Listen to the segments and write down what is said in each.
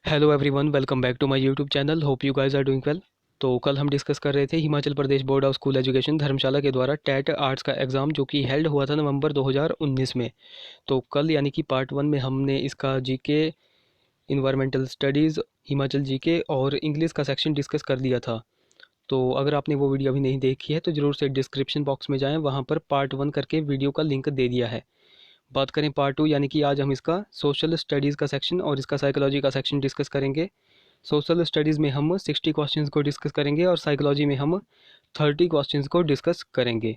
Hello everyone, welcome back to my YouTube channel. Hope you guys are doing well. तो कल हम discuss कर रहे थे Himachal Pradesh board of school education Dharamshala के द्वारा टेट आर्ट्स का एग्ज़ाम जो कि हेल्ड हुआ था नवंबर 2019 में। तो कल यानी कि पार्ट वन में हमने इसका GK, environmental studies, Himachal GK और इंग्लिश का सेक्शन डिस्कस कर लिया था। तो अगर आपने वो वीडियो अभी नहीं देखी है तो ज़रूर से डिस्क्रिप्शन बॉक्स में जाएँ, वहाँ पर पार्ट वन करके वीडियो का लिंक दे दिया है। बात करें पार्ट टू, यानी कि आज हम इसका सोशल स्टडीज़ का सेक्शन और इसका साइकोलॉजी का सेक्शन डिस्कस करेंगे। सोशल स्टडीज़ में हम 60 क्वेश्चंस को डिस्कस करेंगे और साइकोलॉजी में हम 30 क्वेश्चंस को डिस्कस करेंगे।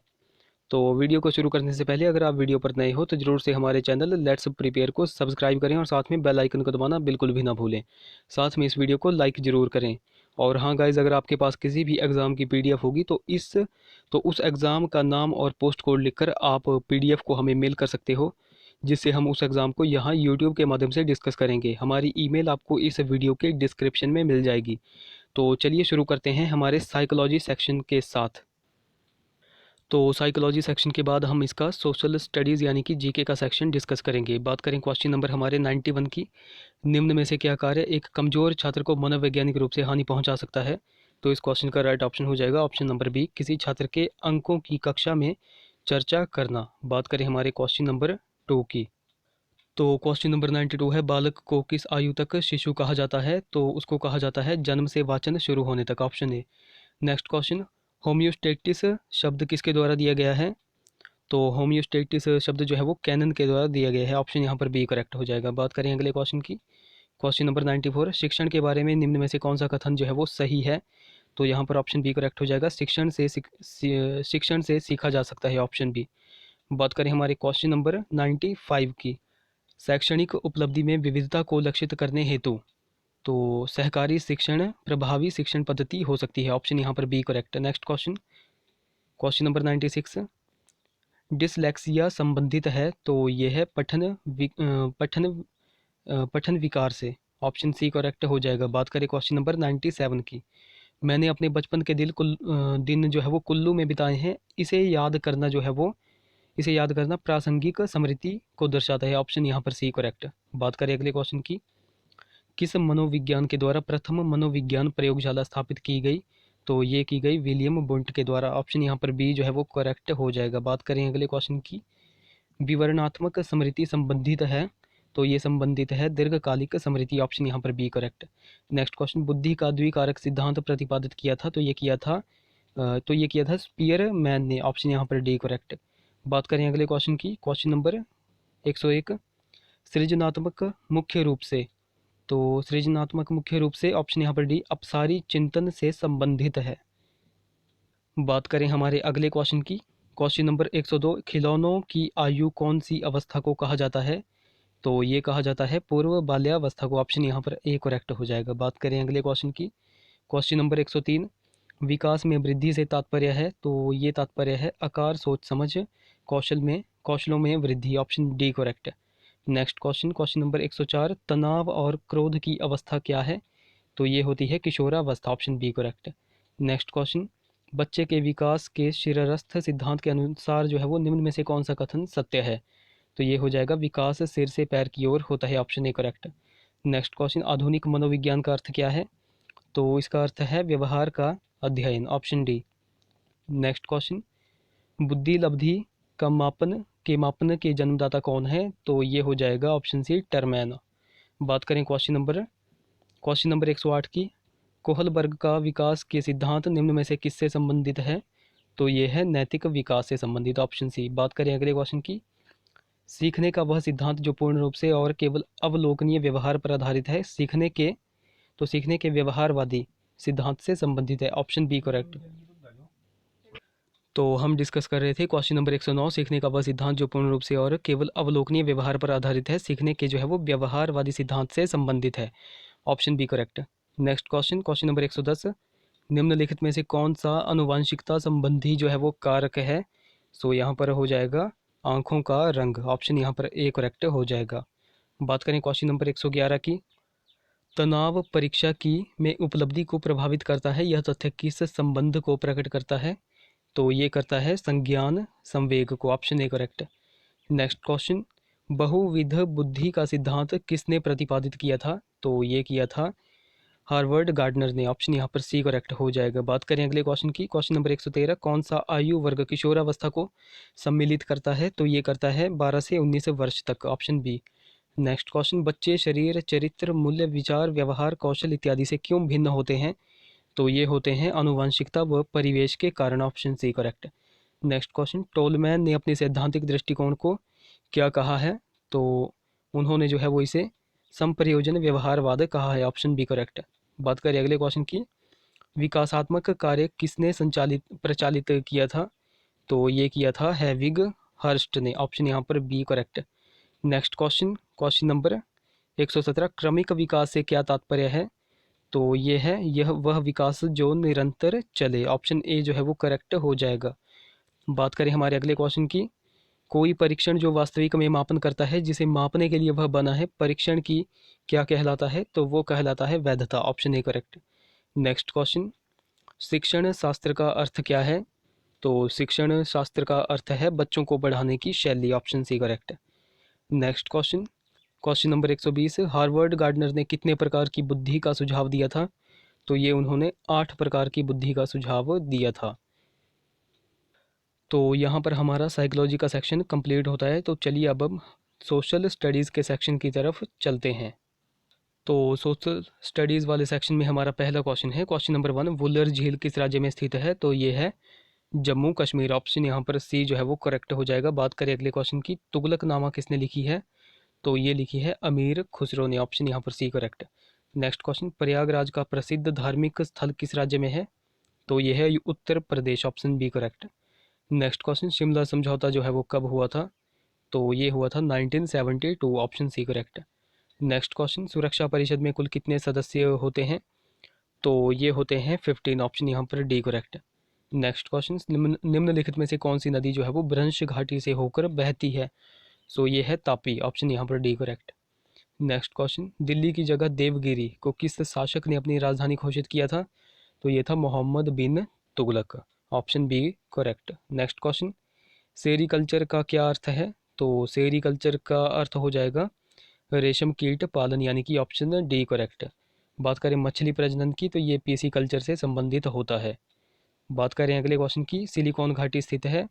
तो वीडियो को शुरू करने से पहले अगर आप वीडियो पर नए हो तो ज़रूर से हमारे चैनल लेट्स प्रिपेयर को सब्सक्राइब करें और साथ में बेल आइकन को दबाना बिल्कुल भी ना भूलें। साथ में इस वीडियो को लाइक ज़रूर करें। और हाँ गाइज़, अगर आपके पास किसी भी एग्ज़ाम की पीडीएफ होगी तो उस एग्ज़ाम का नाम और पोस्ट कोड लिखकर आप पीडीएफ को हमें मेल कर सकते हो, जिससे हम उस एग्ज़ाम को यहाँ यूट्यूब के माध्यम से डिस्कस करेंगे। हमारी ईमेल आपको इस वीडियो के डिस्क्रिप्शन में मिल जाएगी। तो चलिए शुरू करते हैं हमारे साइकोलॉजी सेक्शन के साथ। तो साइकोलॉजी सेक्शन के बाद हम इसका सोशल स्टडीज़ यानी कि जीके का सेक्शन डिस्कस करेंगे। बात करें क्वेश्चन नंबर हमारे 91 की। निम्न में से क्या कार्य एक कमज़ोर छात्र को मनोवैज्ञानिक रूप से हानि पहुंचा सकता है? तो इस क्वेश्चन का राइट ऑप्शन हो जाएगा ऑप्शन नंबर बी, किसी छात्र के अंकों की कक्षा में चर्चा करना। बात करें हमारे क्वेश्चन नंबर 2 की। तो क्वेश्चन नंबर 92 है, बालक को किस आयु तक शिशु कहा जाता है? तो उसको कहा जाता है जन्म से वाचन शुरू होने तक, option A. Next question, homeostasis शब्द किसके द्वारा दिया गया है? तो होम्योस्टेटिस शब्द जो है वो कैनन के द्वारा दिया गया है, ऑप्शन यहाँ पर बी करेक्ट हो जाएगा। बात करें अगले क्वेश्चन की। क्वेश्चन नंबर 94, शिक्षण के बारे में निम्न में से कौन सा कथन जो है वो सही है? तो यहाँ पर ऑप्शन बी करेक्ट हो जाएगा, शिक्षण से सीखा जा सकता है, ऑप्शन बी। बात करें हमारे क्वेश्चन नंबर 95 की। शैक्षणिक उपलब्धि में विविधता को लक्षित करने हेतु तो सहकारी शिक्षण प्रभावी शिक्षण पद्धति हो सकती है, ऑप्शन यहाँ पर B correct. Next question, question number 96, dyslexia संबंधित है? तो ये है पठन विकार से, ऑप्शन सी करेक्ट हो जाएगा। बात करें क्वेश्चन नंबर 97 की। मैंने अपने बचपन के दिन जो है वो कुल्लू में बिताए हैं, इसे याद करना प्रासंगिक स्मृति को दर्शाता है, ऑप्शन यहाँ पर सी करेक्ट। बात करें अगले क्वेश्चन की। किस मनोविज्ञान के द्वारा प्रथम मनोविज्ञान प्रयोगशाला स्थापित की गई? तो ये की गई विलियम बुंट के द्वारा, ऑप्शन यहाँ पर बी जो है वो करेक्ट हो जाएगा। बात करें अगले क्वेश्चन की। विवरणात्मक स्मृति संबंधित है? तो ये संबंधित है दीर्घकालिक स्मृति, ऑप्शन यहाँ पर बी करेक्ट। नेक्स्ट क्वेश्चन, बुद्धि का द्विकारक सिद्धांत प्रतिपादित किया था? तो ये किया था स्पीयरमैन ने, ऑप्शन यहाँ पर डी करेक्ट। बात करें अगले क्वेश्चन की। क्वेश्चन नंबर 101, सृजनात्मक मुख्य रूप से, तो सृजनात्मक मुख्य रूप से ऑप्शन यहाँ पर डी अपसारी चिंतन से संबंधित है। बात करें हमारे अगले क्वेश्चन की। क्वेश्चन नंबर 102, खिलौनों की आयु कौन सी अवस्था को कहा जाता है? तो ये कहा जाता है पूर्व बाल्यावस्था को, ऑप्शन यहाँ पर ए करेक्ट हो जाएगा। बात करें अगले क्वेश्चन की। क्वेश्चन नंबर 103, विकास में वृद्धि से तात्पर्य है? तो ये तात्पर्य है आकार, सोच समझ, कौशलों में वृद्धि, option D correct. Next question, question number 104, तनाव और क्रोध की अवस्था क्या है? तो ये होती है किशोरावस्था, option B correct. Next question, बच्चे के विकास के शिरस्थ सिद्धांत के अनुसार जो है वो निम्न में से कौन सा कथन सत्य है? तो ये हो जाएगा विकास सिर से पैर की ओर होता है, option A correct. Next question, आधुनिक मनोविज्ञान का अर्थ क्या है? तो इसका अर्थ है व्यवहार का अध्ययन, ऑप्शन डी। नेक्स्ट क्वेश्चन, बुद्धि लब्धि का मापन के जन्मदाता कौन है? तो ये हो जाएगा ऑप्शन सी टरमैन। बात करें क्वेश्चन नंबर 108 की। कोहलबर्ग का विकास के सिद्धांत निम्न में से किससे संबंधित है? तो ये है नैतिक विकास से संबंधित, ऑप्शन सी। बात करें अगले क्वेश्चन की। सीखने का वह सिद्धांत जो पूर्ण रूप से और केवल अवलोकनीय व्यवहार पर आधारित है, सीखने के व्यवहारवादी सिद्धांत से संबंधित है, ऑप्शन बी करेक्ट। तो हम डिस्कस कर रहे थे क्वेश्चन नंबर 109, सीखने का वह सिद्धांत जो पूर्ण रूप से और केवल अवलोकनीय व्यवहार पर आधारित है, सीखने के जो है वो व्यवहारवादी सिद्धांत से संबंधित है, option B correct. Next question, question number 110, निम्नलिखित में से कौन सा अनुवांशिकता संबंधी जो है वो कारक है? सो यहाँ पर हो जाएगा आंखों का रंग, ऑप्शन यहाँ पर ए करेक्ट हो जाएगा। बात करें क्वेश्चन नंबर 111 की। तनाव परीक्षा की में उपलब्धि को प्रभावित करता है, यह तथ्य किस संबंध को प्रकट करता है? तो ये करता है संज्ञान संवेग को, option A correct. Next question, बहुविध बुद्धि का सिद्धांत किसने प्रतिपादित किया था? तो ये किया था हार्वर्ड गार्डनर ने। ऑप्शन यहाँ पर सी करेक्ट हो जाएगा। बात करें अगले क्वेश्चन की, क्वेश्चन नंबर 113, कौन सा आयु वर्ग किशोरावस्था को सम्मिलित करता है? तो ये करता है 12 से 19 वर्ष तक, ऑप्शन बी। नेक्स्ट क्वेश्चन, बच्चे शरीर, चरित्र, मूल्य, विचार, व्यवहार, कौशल इत्यादि से क्यों भिन्न होते हैं? तो ये होते हैं आनुवंशिकता व परिवेश के कारण, option C correct. Next question, Tolman ने अपने सैद्धांतिक दृष्टिकोण को क्या कहा है? तो उन्होंने जो है वो इसे संप्रयोजन व्यवहारवाद कहा है, ऑप्शन बी करेक्ट। बात करें अगले क्वेश्चन की, विकासात्मक कार्य किसने प्रचालित किया था? तो ये किया था हैविग हर्स्ट ने, ऑप्शन यहाँ पर B correct. Next question, question number 117, क्रमिक विकास से क्या तात्पर्य है? तो ये है यह वह विकास जो निरंतर चले, ऑप्शन ए जो है वो करेक्ट हो जाएगा। बात करें हमारे अगले क्वेश्चन की, कोई परीक्षण जो वास्तविक में मापन करता है, जिसे मापने के लिए वह बना है, परीक्षण की क्या कहलाता है? तो वो कहलाता है वैधता, option A correct. Next question, शिक्षण शास्त्र का अर्थ क्या है? तो शिक्षण शास्त्र का अर्थ है बच्चों को बढ़ाने की शैली, option C correct. Next question, question number 120, Howard Gardner ने कितने प्रकार की बुद्धि का सुझाव दिया था? तो ये उन्होंने 8 प्रकार की बुद्धि का सुझाव दिया था। तो यहाँ पर हमारा साइकोलॉजी का सेक्शन कंप्लीट होता है। तो चलिए अब हम सोशल स्टडीज़ के सेक्शन की तरफ चलते हैं। तो सोशल स्टडीज़ वाले सेक्शन में हमारा पहला क्वेश्चन है, क्वेश्चन नंबर 1, वुलर झील किस राज्य में स्थित है? तो ये है जम्मू कश्मीर, ऑप्शन यहाँ पर सी जो है वो करेक्ट हो जाएगा। बात करें अगले क्वेश्चन की, तुगलकनामा किसने लिखी है? तो ये लिखी है अमीर खुसरो ने, ऑप्शन यहाँ पर C correct. Next question, Prayagraj का प्रसिद्ध धार्मिक स्थल किस राज्य में है? तो ये है Uttar Pradesh, option B correct. Next question, Shimla समझौता जो है वो कब हुआ था? तो ये हुआ था 1972, option C correct. Next question, सुरक्षा परिषद में कुल कितने सदस्य होते हैं? तो ये होते हैं 15, ऑप्शन यहाँ पर डी करेक्ट। नेक्स्ट क्वेश्चन, निम्नलिखित में से कौन सी नदी जो है वो भ्रंश घाटी से होकर बहती है? सो ये है तापी, ऑप्शन यहाँ पर D correct. Next question, Delhi की जगह देवगिरी को किस शासक ने अपनी राजधानी घोषित किया था? तो ये था Muhammad bin Tughlaq, option B correct. Next question, sericulture का क्या अर्थ है? तो सेरीकल्चर का अर्थ हो जाएगा रेशम कीट पालन, यानी कि ऑप्शन डी करेक्ट। बात करें मछली प्रजनन की, तो ये पीसी कल्चर से संबंधित होता है। बात करें अगले क्वेश्चन की, सिलिकॉन घाटी स्थित है?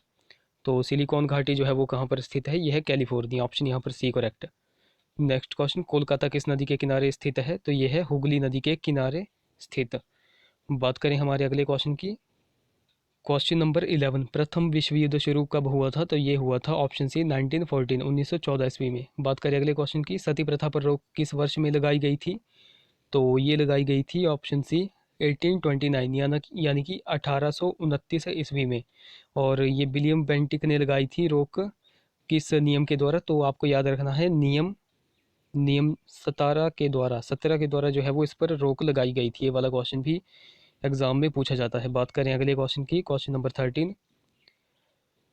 तो सिलिकॉन घाटी जो है वो कहाँ पर स्थित है? यह है कैलिफोर्निया, ऑप्शन यहाँ पर C correct. Next question, Kolkata किस नदी के किनारे स्थित है? तो यह है हुगली नदी के किनारे स्थित। बात करें हमारे अगले क्वेश्चन की, क्वेश्चन नंबर 11, प्रथम विश्व युद्ध शुरू कब हुआ था? तो ये हुआ था ऑप्शन सी 1914, 1914 ईस्वी में। बात करें अगले क्वेश्चन की, सती प्रथा पर रोक किस वर्ष में लगाई गई थी? तो ये लगाई गई थी ऑप्शन सी 1829, यानी कि 1829 ईस्वी में। और ये विलियम बेंटिक ने लगाई थी रोक किस नियम के द्वारा? तो आपको याद रखना है नियम नियम 17 के द्वारा जो है वो इस पर रोक लगाई गई थी। ये वाला क्वेश्चन भी एग्जाम में पूछा जाता है। बात करें अगले क्वेश्चन की, क्वेश्चन नंबर 13,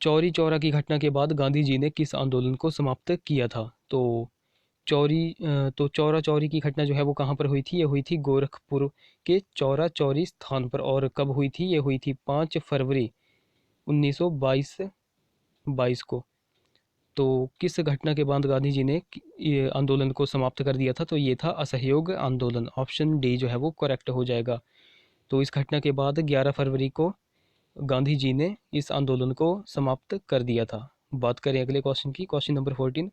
चौरी चौरा की घटना के बाद गांधी जी ने किस आंदोलन को समाप्त किया था? तो चौरा चौरी की घटना जो है वो कहाँ पर हुई थी? ये हुई थी गोरखपुर के चौरा चौरी स्थान पर। और कब हुई थी? ये हुई थी 5 फरवरी 1922 को। तो किस घटना के बाद गांधी जी ने ये आंदोलन को समाप्त कर दिया था? तो ये था असहयोग आंदोलन, ऑप्शन डी जो है वो करेक्ट हो जाएगा। तो इस घटना के बाद 11 फरवरी को गांधी जी ने इस आंदोलन को समाप्त कर दिया था। बात करें अगले क्वेश्चन की, क्वेश्चन नंबर 14,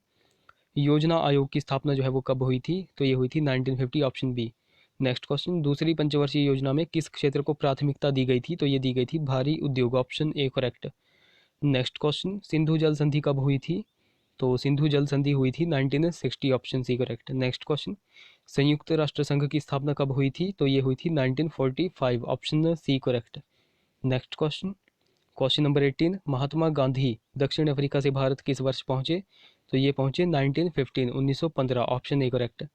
योजना आयोग की स्थापना जो है वो कब हुई थी? तो ये हुई थी 1950, ऑप्शन बी। नेक्स्ट क्वेश्चन, दूसरी पंचवर्षीय योजना में किस क्षेत्र को प्राथमिकता दी गई थी? तो ये दी गई थी भारी उद्योग, option A correct. Next question, Sindhu जल संधि कब हुई थी? तो सिंधु जल संधि हुई थी 1960, option C correct. Next question, संयुक्त राष्ट्र संघ की स्थापना कब हुई थी? तो ये हुई थी 1945, option C correct. Next question, question number 18, Mahatma Gandhi दक्षिण अफ्रीका से भारत किस वर्ष पहुंचे? तो ये पहुंचे 1915, 1915, option A correct.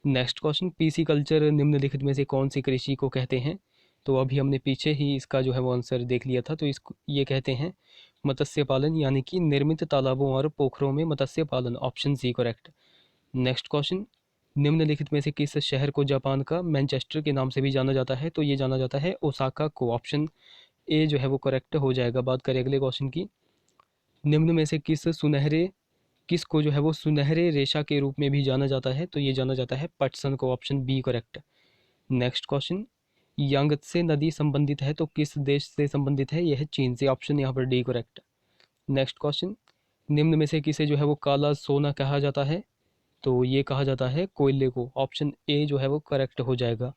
Next question, PC culture निम्नलिखित में से कौन सी कृषि को कहते हैं? तो अभी हमने पीछे ही इसका जो है वो आंसर देख लिया था। तो इसको ये कहते हैं मत्स्य पालन, यानी कि निर्मित तालाबों और पोखरों में मत्स्य पालन, option C correct. Next question, निम्नलिखित में से किस शहर को जापान का मैनचेस्टर के नाम से भी जाना जाता है? तो ये जाना जाता है ओसाका को, ऑप्शन ए जो है वो करेक्ट हो जाएगा। बात करें अगले क्वेश्चन की, निम्न में से किस सुनहरे किसको जो है वो सुनहरे रेशा के रूप में भी जाना जाता है, तो ये जाना जाता है पटसन को, option B correct. Next question, Yangtze नदी संबंधित है तो किस देश से संबंधित है, यह है चीन से, ऑप्शन यहाँ पर डी करेक्ट। नेक्स्ट क्वेश्चन, निम्न में से किसे जो है वो काला सोना कहा जाता है, तो ये कहा जाता है कोयले को, ऑप्शन ए जो है वो करेक्ट हो जाएगा।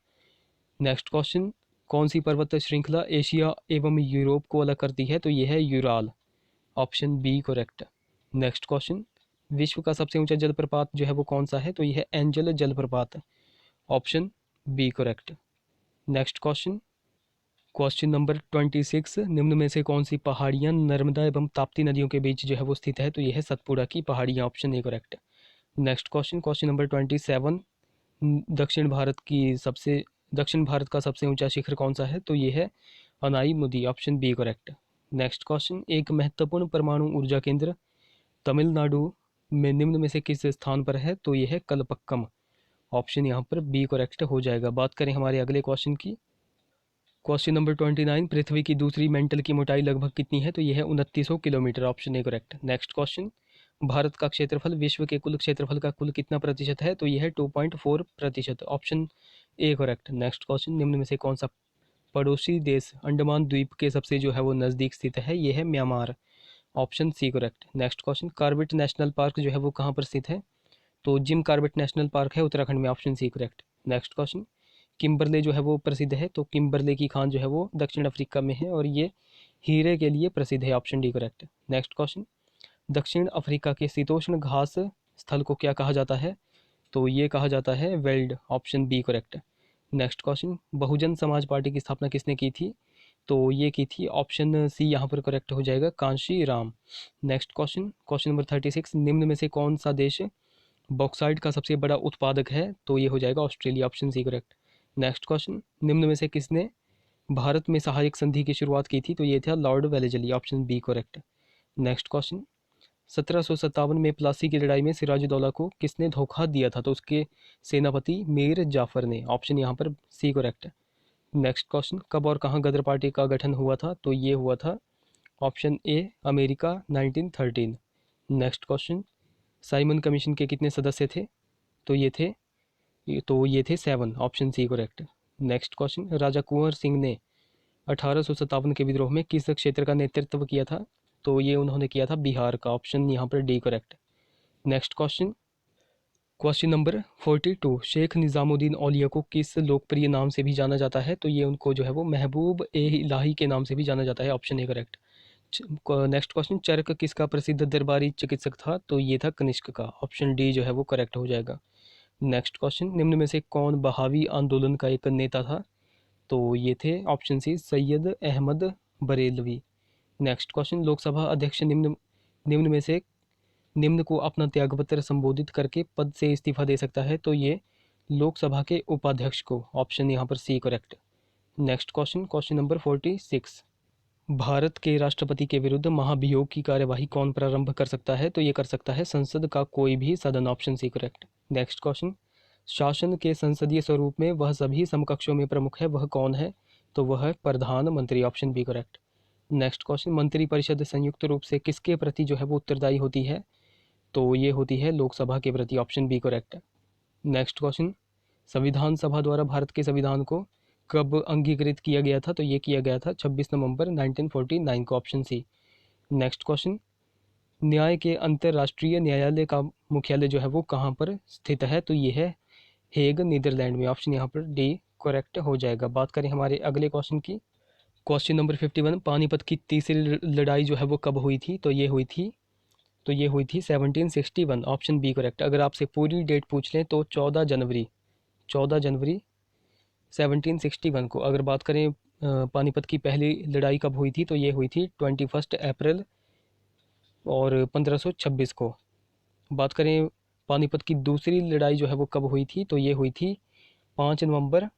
नेक्स्ट क्वेश्चन, कौन सी पर्वत श्रृंखला एशिया एवं यूरोप को अलग करती है, तो ये है Ural, option B correct. Next question, विश्व का सबसे ऊंचा जलप्रपात जो है वो कौन सा है, तो यह है एंजल जलप्रपात, option B correct. Next question, question number 26, निम्न में से कौन सी पहाड़ियाँ नर्मदा एवं ताप्ती नदियों के बीच जो है वो स्थित है, तो यह है सतपुड़ा की पहाड़ियाँ, option A correct. Next question, question number 27, दक्षिण भारत का सबसे ऊंचा शिखर कौन सा है, तो ये है Anai Mudi, option B correct. Next question, एक महत्वपूर्ण परमाणु ऊर्जा केंद्र तमिलनाडु में निम्न में से किस स्थान पर है, तो ये है कलपक्कम, ऑप्शन यहाँ पर बी करेक्ट हो जाएगा। बात करें हमारे अगले क्वेश्चन की, क्वेश्चन नंबर 29, पृथ्वी की दूसरी मेंटल की मोटाई लगभग कितनी है, तो यह है 2900 kilometre, option A correct. Next question, Bharat का क्षेत्रफल विश्व के कुल क्षेत्रफल का कुल कितना प्रतिशत है, तो यह है 2.4%, option A correct. Next question, निम्न में से कौन सा पड़ोसी देश अंडमान द्वीप के सबसे जो है वो नज़दीक स्थित है, यह है Myanmar, option C correct. Next question, Corbett national park जो है वो कहाँ पर स्थित है, तो जिम कॉर्बेट नेशनल पार्क है उत्तराखंड में, option C correct. Next question, Kimberley जो है वो प्रसिद्ध है, तो किम्बरले की खान जो है वो दक्षिण अफ्रीका में है और ये हीरे के लिए प्रसिद्ध है, option D correct. Next question, दक्षिण अफ्रीका के शीतोष्ण घास स्थल को क्या कहा जाता है, तो ये कहा जाता है veld, option B correct. Next question, Bahujan Samaj Party की स्थापना किसने की थी, तो ये की थी, ऑप्शन सी यहाँ पर करेक्ट हो जाएगा, Kanshi Ram. Next question, question number 36, निम्न में से कौन सा देश बॉक्साइट का सबसे बड़ा उत्पादक है, तो ये हो जाएगा Australia, option C correct. Next question, निम्न में से किसने भारत में सहायक संधि की शुरुआत की थी, तो ये था Lord Wellesley, option B correct. Next question, 1757 में प्लासी की लड़ाई में सिराजुद्दौला को किसने धोखा दिया था, तो उसके सेनापति मीर जाफर ने, ऑप्शन यहाँ पर सी करेक्ट। नेक्स्ट क्वेश्चन, कब और कहाँ गदर पार्टी का गठन हुआ था, तो ये हुआ था option A America 1913। Next question, Simon Commission के कितने सदस्य थे, तो ये थे 7, option C correct. Next question, Raja Kunwar Singh ने 1857 के विद्रोह में किस क्षेत्र का नेतृत्व किया था, तो ये उन्होंने किया था बिहार का, ऑप्शन यहाँ पर D correct. Next question, question number 42, Sheikh Nizamuddin Auliya को किस लोकप्रिय नाम से भी जाना जाता है, तो ये उनको जो है वो महबूब ए इलाही के नाम से भी जाना जाता है, option A correct. Next question, Charak किसका प्रसिद्ध दरबारी चिकित्सक था, तो ये था कनिष्क का, ऑप्शन डी जो है वो करेक्ट हो जाएगा। नेक्स्ट क्वेश्चन, निम्न में से कौन बहावी आंदोलन का एक नेता था, तो ये थे option C Syed Ahmad Barelvi. Next question, Lok Sabha अध्यक्ष निम्न में से निम्न को अपना त्यागपत्र संबोधित करके पद से इस्तीफा दे सकता है, तो ये लोकसभा के उपाध्यक्ष को, ऑप्शन यहाँ पर C correct. Next question, question number 46, Bharat के राष्ट्रपति के विरुद्ध महाभियोग की कार्यवाही कौन प्रारंभ कर सकता है, तो ये कर सकता है संसद का कोई भी सदन, option C correct. Next question, शासन के संसदीय स्वरूप में वह सभी समकक्षों में प्रमुख है, वह कौन है, तो वह है प्रधानमंत्री, option B correct. Next question, मंत्रिपरिषद संयुक्त रूप से किसके प्रति जो है वो उत्तरदायी होती है, तो ये होती है लोकसभा के प्रति, option B correct. Next question, संविधान सभा द्वारा भारत के संविधान को कब अंगीकृत किया गया था, तो ये किया गया था 26 नवंबर 1949 को, ऑप्शन सी। नेक्स्ट क्वेश्चन, न्याय के अंतर्राष्ट्रीय न्यायालय का मुख्यालय जो है वो कहाँ पर स्थित है, तो ये है हेग नीदरलैंड में, ऑप्शन यहाँ पर डी करेक्ट हो जाएगा। बात करें हमारे अगले क्वेश्चन की, क्वेश्चन नंबर 51, पानीपत की तीसरी लड़ाई जो है वो कब हुई थी, तो ये हुई थी 1761, ऑप्शन बी करेक्ट। अगर आपसे पूरी डेट पूछ लें तो 14 जनवरी 1761 को। अगर बात करें पानीपत की पहली लड़ाई कब हुई थी, तो ये हुई थी 21 अप्रैल और 1526 को। बात करें पानीपत की दूसरी लड़ाई जो है वो कब हुई थी, तो ये हुई थी 5 नवंबर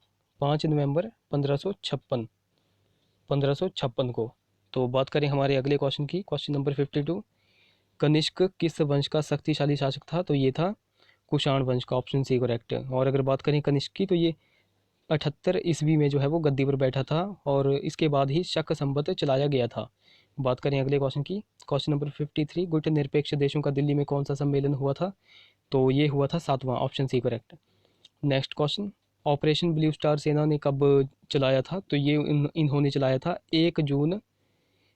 1556 को। तो बात करें हमारे अगले क्वेश्चन की, क्वेश्चन नंबर 52, कनिष्क किस वंश का शक्तिशाली शासक था, तो ये था कुषाण वंश का, ऑप्शन सी करेक्ट। और अगर बात करें कनिष्क की, तो ये 78 ईस्वी में जो है वो गद्दी पर बैठा था और इसके बाद ही शक संवत चलाया गया था। बात करें अगले क्वेश्चन की, क्वेश्चन नंबर 53, गुटनिरपेक्ष देशों का दिल्ली में कौन सा सम्मेलन हुआ था? तो ये हुआ था 7वां, option C correct. Next question, Operation Blue Star सेना ने कब चलाया था? तो ये इन्होंने चलाया था 1 जून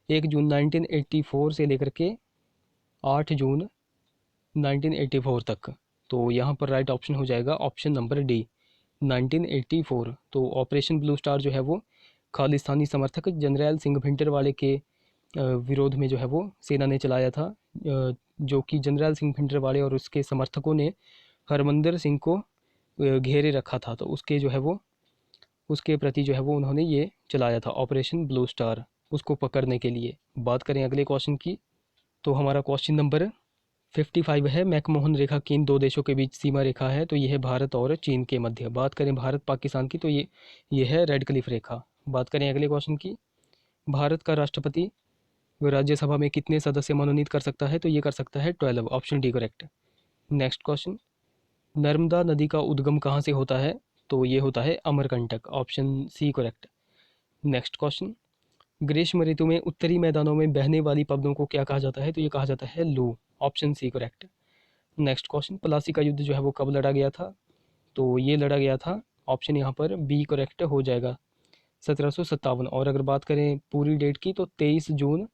1984 से लेकर के 8 जून 1984 तक। तो यहाँ पर राइट ऑप्शन हो जाएगा ऑप्शन नंबर डी, 1984। तो ऑपरेशन ब्लू स्टार जो है वो खालिस्तानी समर्थक जनरल सिंह भिंडरवाले के विरोध में जो है वो सेना ने चलाया था, जो कि जनरल सिंह भिंडरवाले और उसके समर्थकों ने हरमंदर सिंह को घेरे रखा था। तो उसके जो है वो उसके प्रति जो है वो उन्होंने ये चलाया था ऑपरेशन ब्लू स्टार, उसको पकड़ने के लिए। बात करें अगले क्वेश्चन की, तो हमारा क्वेश्चन नंबर 55 है, मैकमोहन रेखा किन दो देशों के बीच सीमा रेखा है? तो ये है भारत और चीन के मध्य। बात करें भारत पाकिस्तान की, तो ये है रेड क्लिफ रेखा। बात करें अगले क्वेश्चन की, भारत का राष्ट्रपति राज्यसभा में कितने सदस्य मनोनीत कर सकता है? तो ये कर सकता है 12, option D correct. Next question, Narmada नदी का उद्गम कहाँ से होता है? तो ये होता है Amarkantak, option C correct. Next question, ग्रीष्म ऋतु में उत्तरी मैदानों में बहने वाली पवनों को क्या कहा जाता है? तो ये कहा जाता है लू, option C correct. Next question, Plassey का युद्ध जो है वो कब लड़ा गया था? तो ये लड़ा गया था, ऑप्शन यहाँ पर बी करेक्ट हो जाएगा, 1757। और अगर बात करें पूरी डेट की, तो 23 जून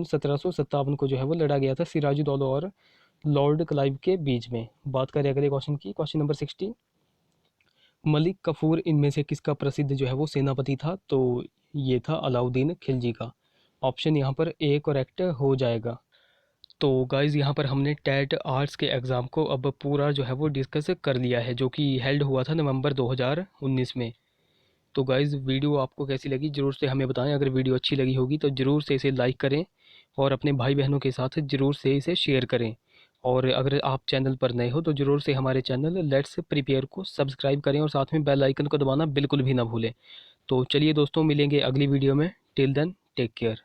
1757 को जो है वो लड़ा गया था सिराजुद्दौला और लॉर्ड क्लाइव के बीच में। बात करें अगले क्वेश्चन की, क्वेश्चन नंबर 60, मलिक कफूर इनमें से किसका प्रसिद्ध जो है वो सेनापति था? तो ये था अलाउद्दीन खिलजी का, ऑप्शन यहाँ पर ए करेक्ट हो जाएगा। तो गाइज़ यहाँ पर हमने टेट आर्ट्स के एग्ज़ाम को अब पूरा जो है वो डिस्कस कर लिया है, जो कि हेल्ड हुआ था नवंबर 2019 में। तो गाइज़ वीडियो आपको कैसी लगी ज़रूर से हमें बताएं। अगर वीडियो अच्छी लगी होगी तो ज़रूर से इसे लाइक करें और अपने भाई बहनों के साथ ज़रूर से इसे शेयर करें। और अगर आप चैनल पर नए हो तो ज़रूर से हमारे चैनल लेट्स प्रिपेयर को सब्सक्राइब करें और साथ में बेल आइकन को दबाना बिल्कुल भी ना भूलें। तो चलिए दोस्तों, मिलेंगे अगली वीडियो में। Till then take care.